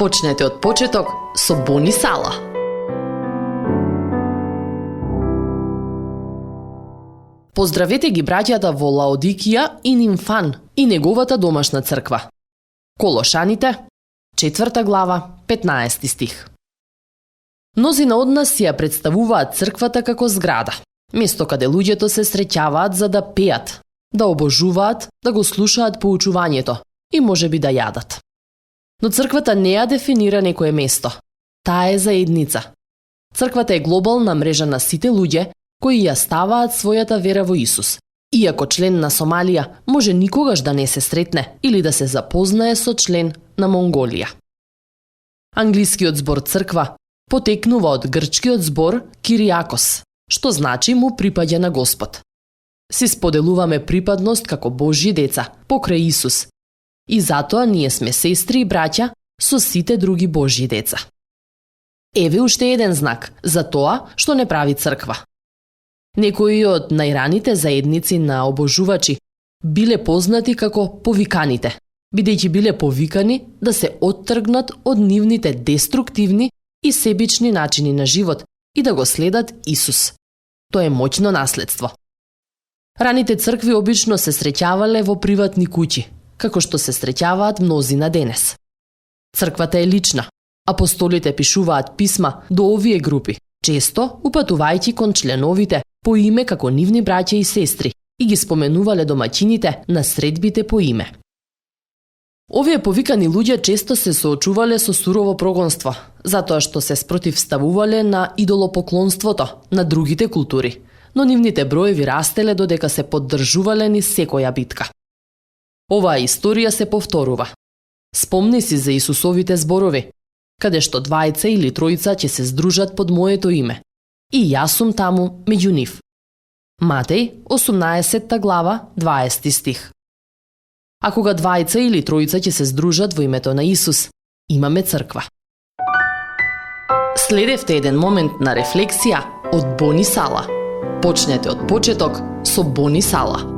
Почнете од почеток со Бони Сала. Поздравете ги браќата во Лаодикија и Нимфан и неговата домашна црква. Колошаните, 4 глава, 15 стих. Мнозина од нас си ја представуваат црквата како зграда, место каде луѓето се среќаваат за да пеат, да обожуваат, да го слушаат поучувањето и можеби да јадат. Но црквата не ја дефинира некое место. Таа е заедница. Црквата е глобална мрежа на сите луѓе кои ја ставаат својата вера во Исус. Иако член на Сомалија може никогаш да не се сретне или да се запознае со член на Монголија. Англискиот збор црква потекнува од грчкиот збор Кириакос, што значи му припаѓа на Господ. Си споделуваме припадност како Божји деца покрај Исус. И затоа ние сме сестри и браќа со сите други Божји деца. Еве уште еден знак за тоа што не прави црква. Некои од најраните заедници на обожувачи биле познати како повиканите, бидејќи биле повикани да се оттргнат од нивните деструктивни и себични начини на живот и да го следат Исус. Тоа е моќно наследство. Раните цркви обично се среќавале во приватни куќи, како што се среќаваат мнозина денес. Црквата е лична. Апостолите пишуваат писма до овие групи, често упатувајќи кон членовите по име како нивни браќа и сестри и ги споменувале домаќините на средбите по име. Овие повикани луѓе често се соочувале со сурово прогонство, затоа што се спротивставувале на идолопоклонството на другите култури, но нивните броеви растеле додека се поддржувале низ секоја битка. Оваа историја се повторува. Спомни си за Исусовите зборови, каде што двајца или тројца ќе се здружат под моето име, и јас сум таму меѓу нив. Матеј, 18 глава, 20 стих. А кога двајца или тројца ќе се здружат во името на Исус, имаме црква. Следевте еден момент на рефлексија од Бони Сала. Почнете од почеток со Бони Сала.